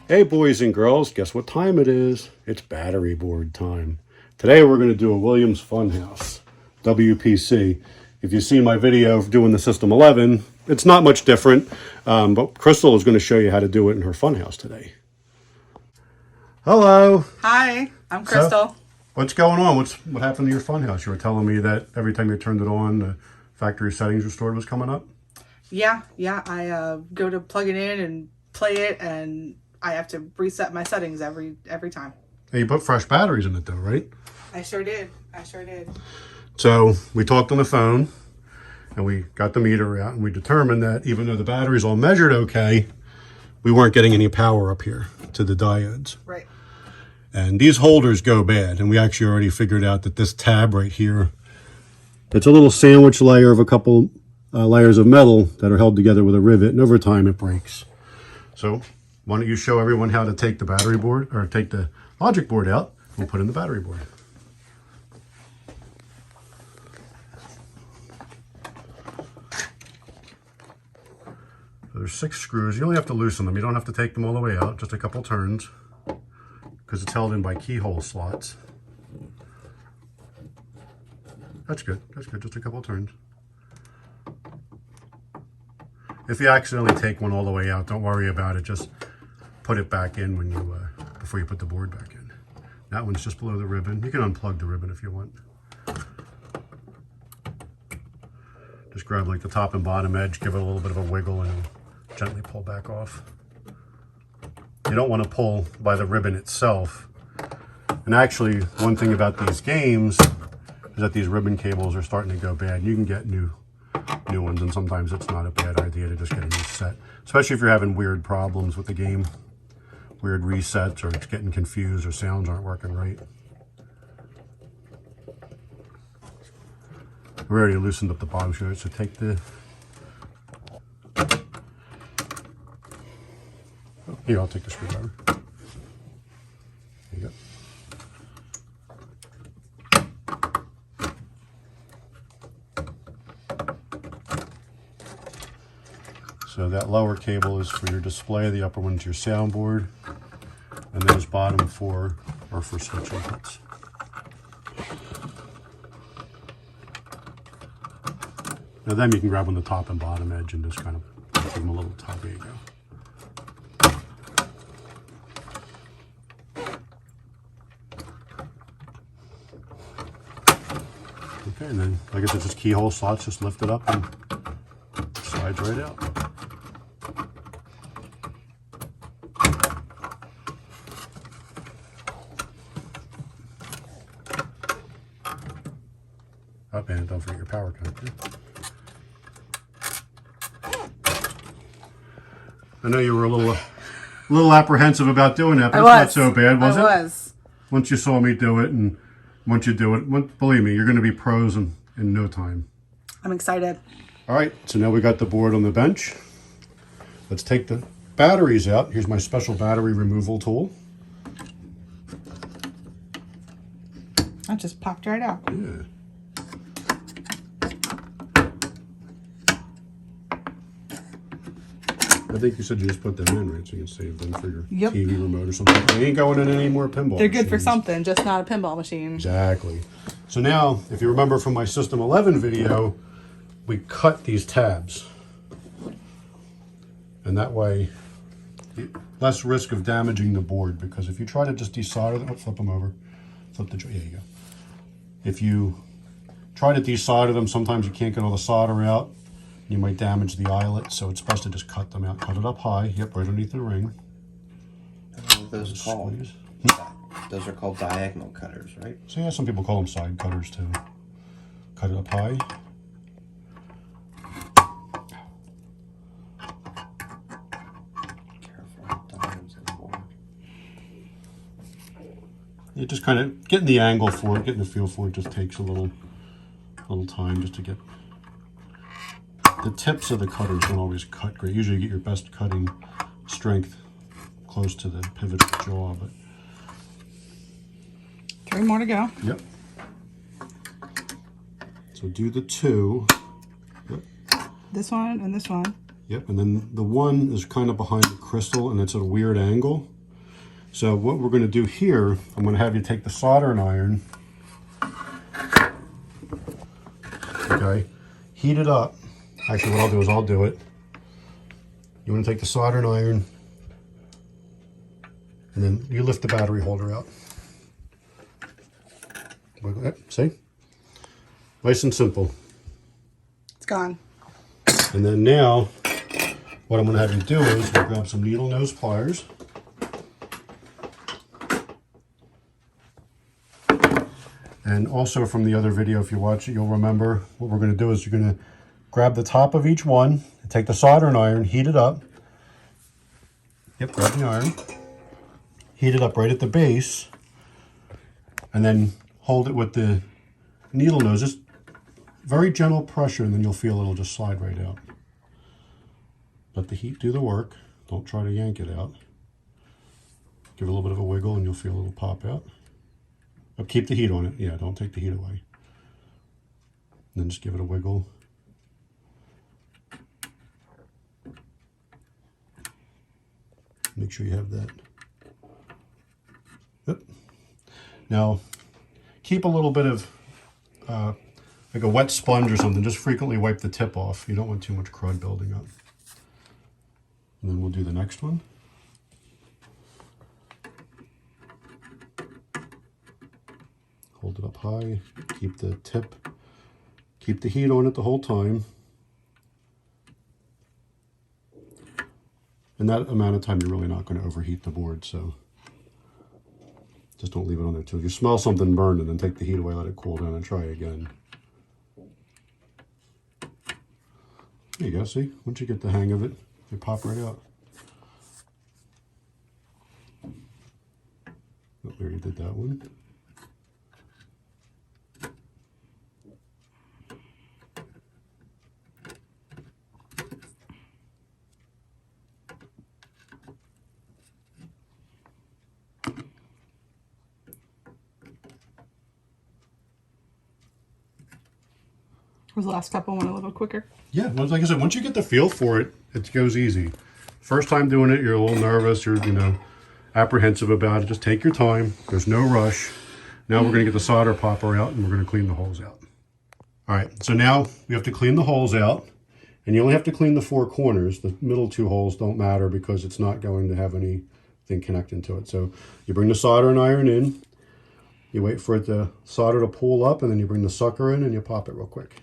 Hey boys and girls, guess what time it is? It's battery board time. Today we're going to do a Williams Funhouse WPC. If you've seen my video of doing the System 11, it's not much different, but Crystal is going to show you how to do it in her Funhouse today. Hello. Hi, I'm Crystal. So, what's going on? What happened to your Funhouse? You were telling me that every time you turned it on, the factory settings restored was coming up? Yeah, I go to plug it in and play it, and I have to reset my settings every time. Hey, you put fresh batteries in it though, right? I sure did. So we talked on the phone and we got the meter out and we determined that even though the batteries all measured okay, we weren't getting any power up here to the diodes. Right. And these holders go bad. And we actually already figured out that this tab right here, it's a little sandwich layer of a couple layers of metal that are held together with a rivet, and over time it breaks. So why don't you show everyone how to take the battery board, or take the logic board out and put in the battery board. So there's 6 screws. You only have to loosen them. You don't have to take them all the way out, just a couple turns, because it's held in by keyhole slots. That's good, just a couple turns. If you accidentally take one all the way out, don't worry about it. Just put it back in when you before you put the board back in. That one's just below the ribbon. You can unplug the ribbon if you want. Just grab like the top and bottom edge, give it a little bit of a wiggle, and gently pull back off. You don't want to pull by the ribbon itself. And actually, one thing about these games is that these ribbon cables are starting to go bad. You can get new ones, and sometimes it's not a bad idea to just get a new set, especially if you're having weird problems with the game, weird resets, or it's getting confused, or sounds aren't working right. We already loosened up the bottom screw, so take the... Here, I'll take the screwdriver. There you go. So that lower cable is for your display, the upper one's your soundboard, and those bottom 4 are for switch inputs. Now then you can grab on the top and bottom edge and just kind of give them a little tug. There you go. Okay, and then like I said, just keyhole slots, just lift it up and it slides right out. Oh, and don't forget your power connector. I know you were a little apprehensive about doing that, but it's not so bad, was it? I was. Once you saw me do it, and once you do it, believe me, you're going to be pros in no time. I'm excited. All right, so now we got the board on the bench. Let's take the batteries out. Here's my special battery removal tool. That just popped right out. Yeah. I think you said you just put them in, right? So you can save them for your TV remote or something. They ain't going in any more pinball They're good machines. for something, just not a pinball machine. Exactly. So now, if you remember from my System 11 video, we cut these tabs. And that way, less risk of damaging the board, because if you try to just desolder them, flip them over, flip the, there you go. If you try to desolder them, sometimes you can't get all the solder out. You might damage the eyelet, so it's best to just cut them out. Cut it up high, yep, right underneath the ring. What are those called? Those are called diagonal cutters, right? So yeah, some people call them side cutters too. Cut it up high. Careful, diamonds in the board. It just kind of getting the angle for it, getting the feel for it, just takes a little time just to get. The tips of the cutters don't always cut great. Usually you get your best cutting strength close to the pivot of the jaw, but 3 more to go. yep. So do the 2. Yep. This one and this one. Yep, and then the one is kind of behind the crystal and it's at a weird angle. So what we're going to do here, I'm going to have you take the soldering iron, okay, heat it up. Actually, what I'll do is I'll do it. You want to take the soldering iron, and then you lift the battery holder out. See? Nice and simple. It's gone. And then now, what I'm going to have you do is we'll grab some needle nose pliers. And also from the other video, if you watch it, you'll remember what we're going to do is you're going to grab the top of each one, take the soldering iron, heat it up. Yep, grab the iron. Heat it up right at the base. And then hold it with the needle nose. Just very gentle pressure, and then you'll feel it'll just slide right out. Let the heat do the work. Don't try to yank it out. Give it a little bit of a wiggle, and you'll feel it'll pop out. But keep the heat on it. Yeah, don't take the heat away. And then just give it a wiggle. Make sure you have that. Yep. Now, keep a little bit of like a wet sponge or something. Just frequently wipe the tip off. You don't want too much crud building up. And then we'll do the next one. Hold it up high. Keep the tip. Keep the heat on it the whole time. And that amount of time, you're really not going to overheat the board, so just don't leave it on there till you smell something burn, and then take the heat away, let it cool down, and try again. There you go, see? Once you get the hang of it, they pop right out. Oh, we already did that one. Was the last couple went a little quicker? Yeah, like I said, once you get the feel for it, it goes easy. First time doing it, you're a little nervous, you're, apprehensive about it. Just take your time. There's no rush. Now we're going to get the solder popper out, and we're going to clean the holes out. All right, so now we have to clean the holes out, and you only have to clean the 4 corners. The middle 2 holes don't matter because it's not going to have anything connecting to it. So you bring the soldering iron in, you wait for it to solder to pull up, and then you bring the sucker in and you pop it real quick.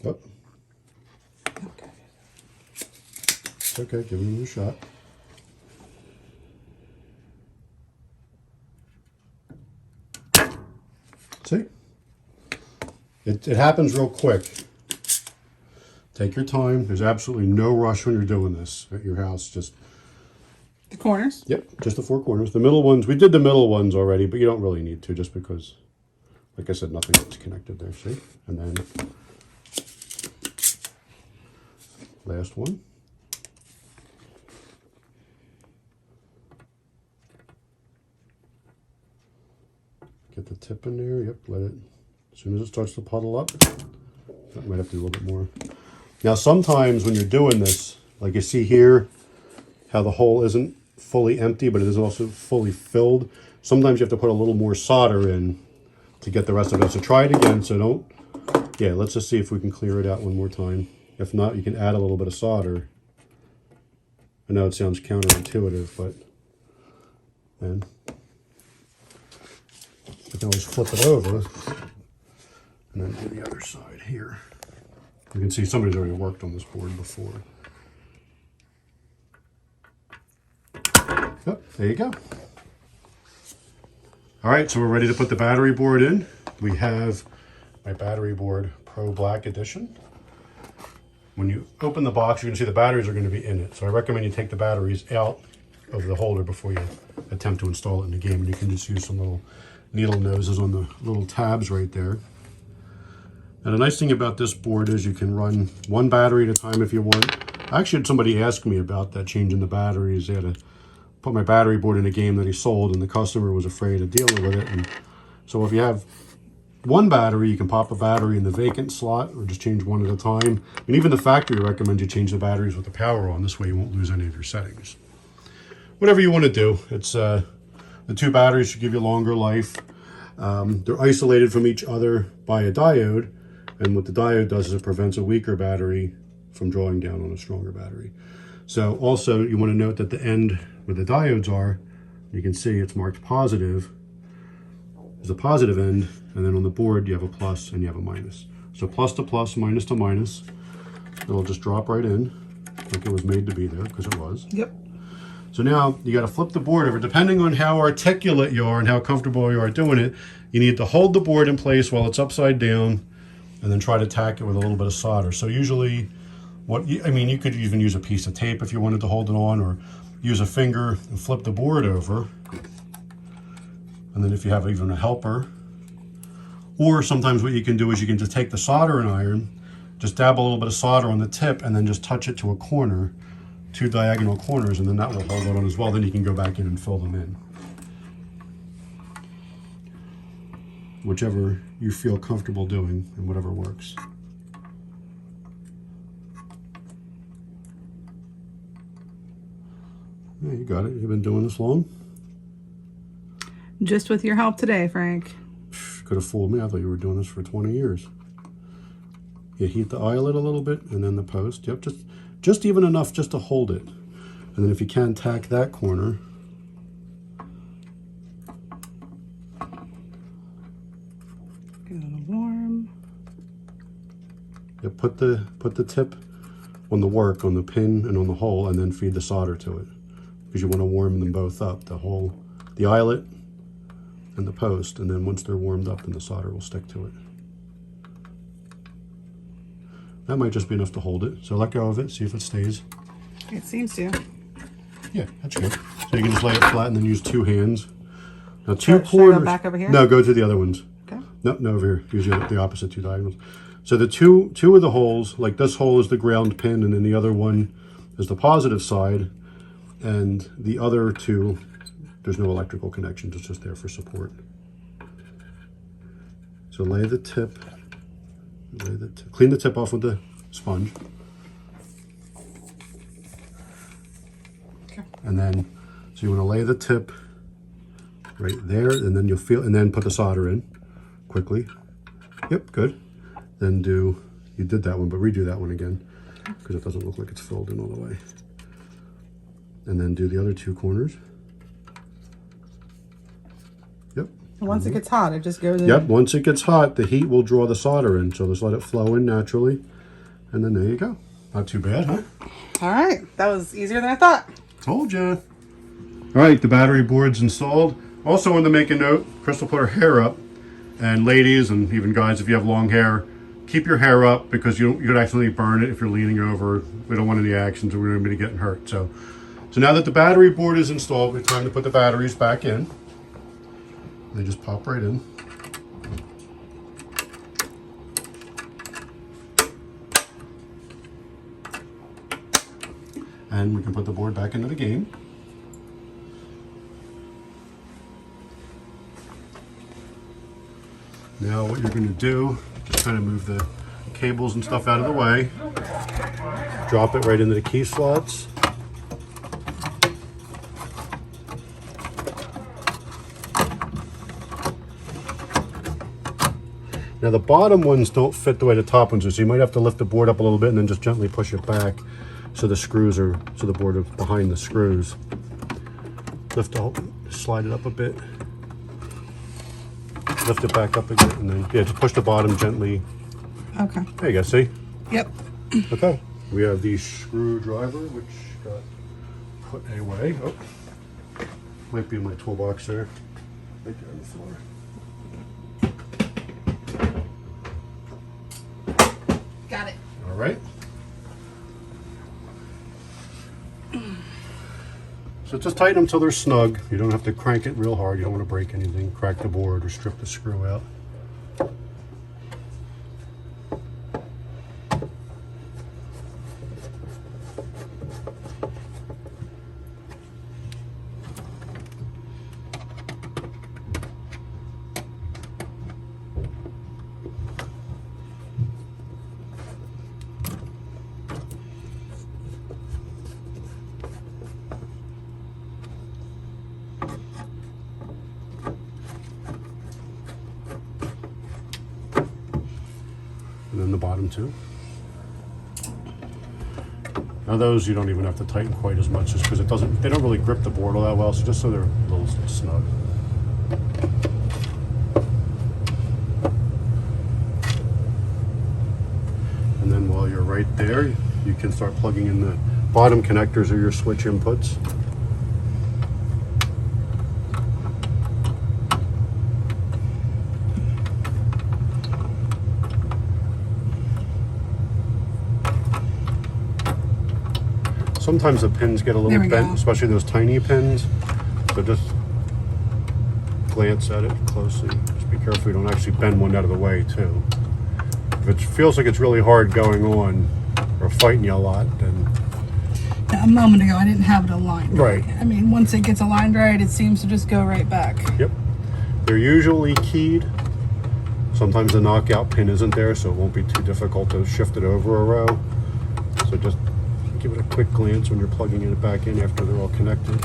Oh. Okay. It's okay, give it another shot. See? It happens real quick. Take your time. There's absolutely no rush when you're doing this at your house. Just the corners? Yep, just the 4 corners. The middle ones, we did the middle ones already, but you don't really need to just because, like I said, nothing gets connected there, see? And then last one. Get the tip in there. Yep, let it, as soon as it starts to puddle up, that might have to do a little bit more. Now, sometimes when you're doing this, like you see here, how the hole isn't fully empty, but it is also fully filled. Sometimes you have to put a little more solder in to get the rest of it. So try it again. So don't, yeah, let's just see if we can clear it out one more time. If not, you can add a little bit of solder. I know it sounds counterintuitive, but then you can always flip it over and then do the other side here. You can see somebody's already worked on this board before. Yep, there you go. All right, so we're ready to put the battery board in. We have my battery board Pro Black Edition. When you open the box, you can see the batteries are going to be in it. So I recommend you take the batteries out of the holder before you attempt to install it in the game. And you can just use some little needle noses on the little tabs right there. And the nice thing about this board is you can run 1 battery at a time if you want. I actually had somebody ask me about that, changing the batteries. They had to put my battery board in a game that he sold, and the customer was afraid of dealing with it. And so if you have one battery, you can pop a battery in the vacant slot or just change one at a time. And even the factory recommends you change the batteries with the power on. This way you won't lose any of your settings. Whatever you want to do. It's the two batteries should give you longer life. They're isolated from each other by a diode. And what the diode does is it prevents a weaker battery from drawing down on a stronger battery. So also you want to note that the end where the diodes are, you can see it's marked positive. There's a positive end, and then on the board you have a plus and you have a minus. So plus to plus, minus to minus. It'll just drop right in like it was made to be there, because it was. Yep. So now you got to flip the board over. Depending on how articulate you are and how comfortable you are doing it, you need to hold the board in place while it's upside down and then try to tack it with a little bit of solder. So usually you could even use a piece of tape if you wanted to hold it on, or use a finger and flip the board over. And then if you have even a helper, or sometimes what you can do is you can just take the soldering iron, just dab a little bit of solder on the tip, and then just touch it to a corner, 2 diagonal corners, and then that will hold it on as well. Then you can go back in and fill them in. Whichever you feel comfortable doing and whatever works. Yeah, you got it. You've been doing this long? Just with your help today, Frank. Could have fooled me. I thought you were doing this for 20 years. You heat the eyelet a little bit and then the post. Yep, just even enough just to hold it. And then if you can, tack that corner. Get a little warm. Yeah, put the tip on the work, on the pin and on the hole, and then feed the solder to it. Because you want to warm them both up, the eyelet and the post, and then once they're warmed up, then the solder will stick to it. That might just be enough to hold it. So let go of it, see if it stays. It seems to. Yeah, that's good. So you can just lay it flat and then use 2 hands. Now two Should I corners. go back over here? No, go to the other ones. Okay. No, over here. Use the opposite 2 diagonals. So the two of the holes, like this hole is the ground pin, and then the other one is the positive side, and the other 2, there's no electrical connections. It's just there for support. So lay the tip. Clean the tip off with the sponge. Okay. And then, so you want to lay the tip right there, and then and then put the solder in quickly. Yep, good. Then you did that one, but redo that one again, because it doesn't look like it's filled in all the way. And then do the other 2 corners. Yep. And once it gets hot, it just goes in. Yep, once it gets hot, the heat will draw the solder in. So just let it flow in naturally. And then there you go. Not too bad, huh? All right. That was easier than I thought. Told ya. All right, the battery board's installed. Also wanted to make a note, Crystal put her hair up. And ladies, and even guys, if you have long hair, keep your hair up, because you could accidentally burn it if you're leaning over. We don't want any accidents, or we don't want anybody getting hurt. So now that the battery board is installed, it's time to put the batteries back in. They just pop right in. And we can put the board back into the game. Now what you're going to do, just kind of move the cables and stuff out of the way. Drop it right into the key slots. Now the bottom ones don't fit the way the top ones do, so you might have to lift the board up a little bit and then just gently push it back so the board is behind the screws. Slide it up a bit. Lift it back up again, and then just push the bottom gently. Okay. There you go, see? Yep. Okay. We have the screwdriver, which got put away. Oh, might be in my toolbox there. Right there on the floor. Got it. All right. So just tighten them till they're snug. You don't have to crank it real hard. You don't want to break anything, crack the board, or strip the screw out. in the bottom too. Now those you don't even have to tighten quite as much, just because they don't really grip the board all that well, so just so they're a little snug. And then while you're right there, you can start plugging in the bottom connectors or your switch inputs. Sometimes the pins get a little bent, especially those tiny pins. So just glance at it closely. Just be careful you don't actually bend one out of the way too. If it feels like it's really hard going on or fighting you a lot, then... A moment ago I didn't have it aligned right. I mean, once it gets aligned right, it seems to just go right back. Yep. They're usually keyed. Sometimes the knockout pin isn't there, so it won't be too difficult to shift it over a row. So just give it a quick glance when you're plugging it back in after they're all connected.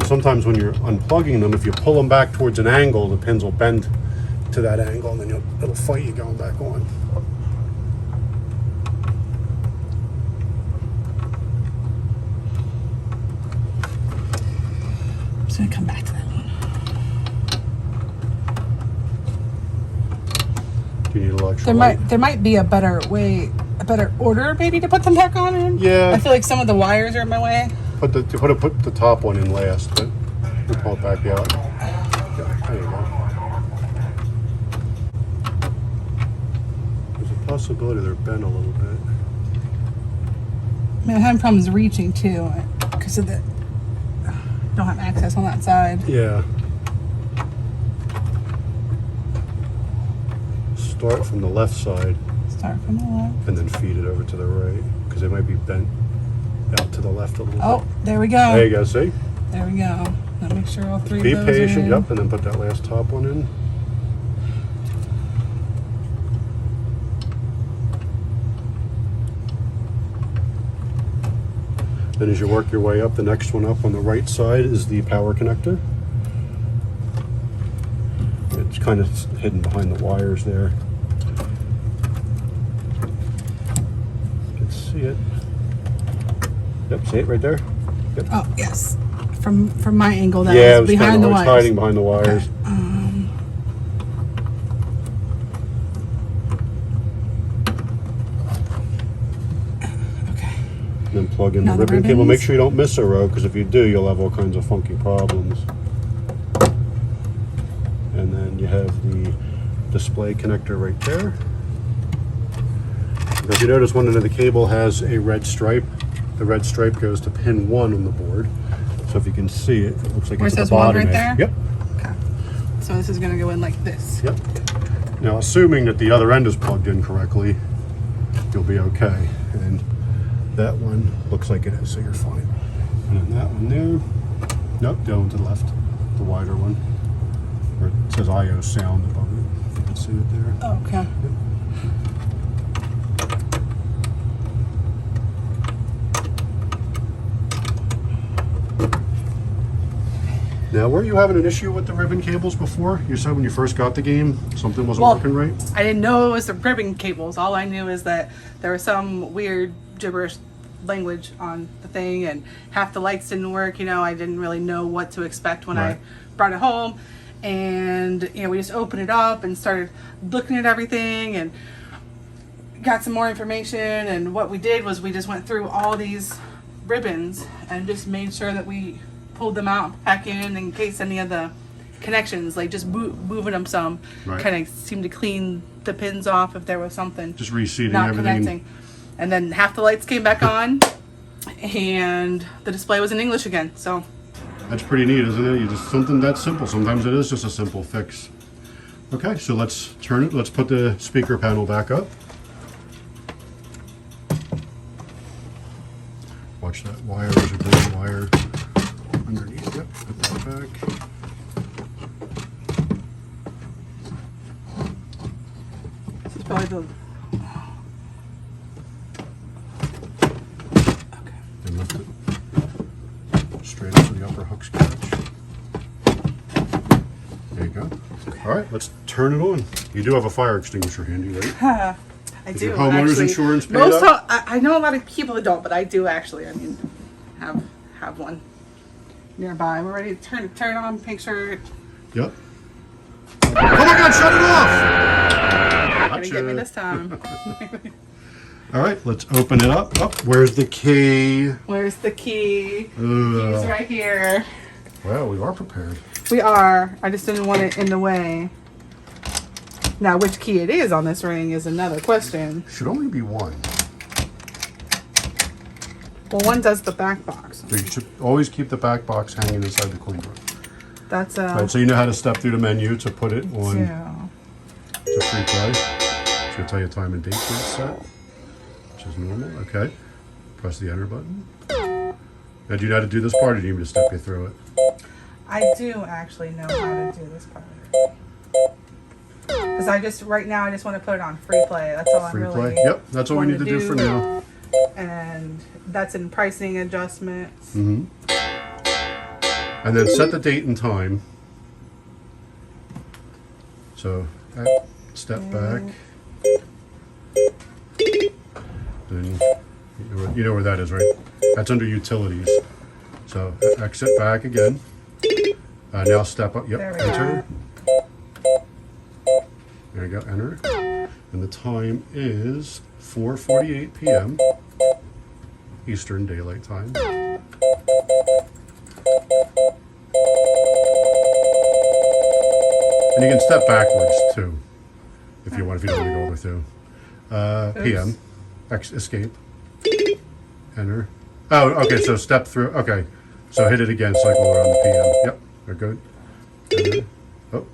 Sometimes when you're unplugging them, if you pull them back towards an angle, the pins will bend to that angle, and then it'll fight you going back on. I'm just gonna come back to that one. Do you need a little extra light? There might be a better way, a better order maybe to put them back on in. Yeah. I feel like some of the wires are in my way. Put the top one in last, but we'll pull it back out. Yeah, there you go. There's a possibility they're bent a little bit. I mean, I'm having problems reaching too because of the don't have access on that side. Yeah. Start from the left side Start from the left. and then feed it over to the right, because they might be bent out to the left a little Oh, bit. there we go. There you go, see? There we go. Let me make sure all three Be of those are patient, in. yep, and then put that last top one in. Then as you work your way up, the next one up on the right side is the power connector. It's kind of hidden behind the wires there. You can see it. Yep, see it right there? Yep. Oh, yes. From my angle, that Yeah, it was was behind the it's wires. hiding behind the wires. Okay. And then plug in Now the the ribbon cable. ribbons. Make sure you don't miss a row, because if you do, you'll have all kinds of funky problems. And then you have the display connector right there. Now, if you notice, one end of the cable has a red stripe. The red stripe goes to pin 1 on the board. So if you can see it, it looks like Where it's it at says the 1 bottom right edge. there? Yep. Okay. So this is going to go in like this. Yep. Now, assuming that the other end is plugged in correctly, you'll be okay. And that one looks like it is, so you're fine. And then that one there, nope, the one to the left, the wider one, where it says IO sound above it. If you can see it there. Okay. Now, were you having an issue with the ribbon cables before? You said when you first got the game, something wasn't working right? I didn't know it was the ribbon cables. All I knew is that there was some weird gibberish language on the thing, and half the lights didn't work. You know, I didn't really know what to expect when Right. I brought it home. And, you know, we just opened it up and started looking at everything and got some more information. And what we did was we just went through all these ribbons and just made sure that we pulled them out back in case any of the connections, like just moving them some, Right. kind of seemed to clean the pins off if there was something Just reseating not everything. connecting. And then half the lights came back on and the display was in English again. So That's pretty neat, isn't it? You just something that simple. Sometimes it is just a simple fix. Okay, so let's turn it. Let's put the speaker panel back up. Watch that wire. There's a green wire underneath. Yep, put that back. this is probably the All right, let's turn it on. You do have a fire extinguisher handy, right? I Is do. your homeowner's actually. insurance paid Most up? I know a lot of people that don't, but I do actually. I mean, have one nearby. We're ready to turn it on. Make sure. Yep. Oh my God! Shut it off! Gonna get me this time. All right, let's open it up. Oh, where's the key? Where's the key? Key's Ugh. right here. Well, we are prepared. We are. I just didn't want it in the way. Now, which key it is on this ring is another question. Should only be one. Well, one does the back box. So you should always keep the back box hanging inside the coin room. That's Right, so you know how to step through the menu to put it on two. to free play. Should tell you time and date when it's set, which is normal. Okay. Press the enter button. Now, do you know how to do this part, or do you need me to step you through it? I do actually know how to do this part. Because right now I just want to put it on free play. That's all Free I'm really. play? Yep, that's all we need to do for now. And that's in pricing adjustments. Mm-hmm. And then set the date and time. So, step back. Then you know where that is, right? That's under utilities. So exit back again. Now step up. Yep. There we Enter. There you go. Enter. And the time is 4:48 p.m. Eastern Daylight Time. And you can step backwards too, if you want. If you don't want to go all the way through. PM. Escape. Enter. Oh, okay. So step through. Okay. So hit it again. Cycle around the PM. Yep. They're good. Enter. Oh.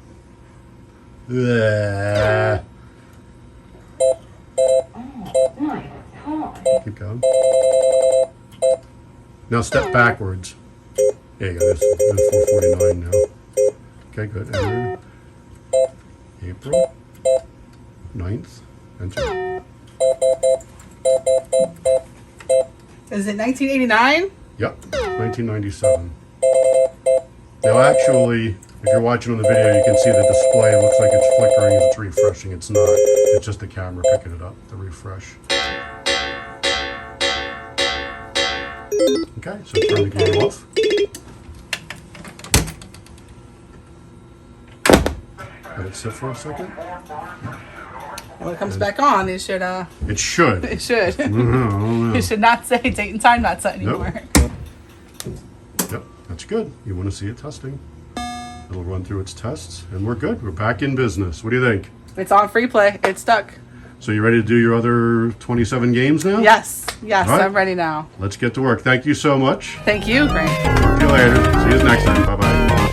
Keep going. Now step backwards. There you go. There's 4:49 now. Okay, good. Enter. April 9th. Enter. Is it 1989? Yep, 1997. Now actually, if you're watching on the video, you can see the display. It looks like it's flickering as it's refreshing. It's not. It's just the camera picking it up, the refresh. Okay, so turn the game off. Let it sit for a second. When it comes back on, it should. It should. It should. Mm-hmm. It should not say date and time not set anymore. Yep, that's good. You want to see it testing. It'll run through its tests, and we're good. We're back in business. What do you think? It's on free play. It's stuck. So you ready to do your other 27 games now? Yes. All right. I'm ready now. Let's get to work. Thank you so much. Thank you, Grant. Talk to you later. See you next time. Bye-bye.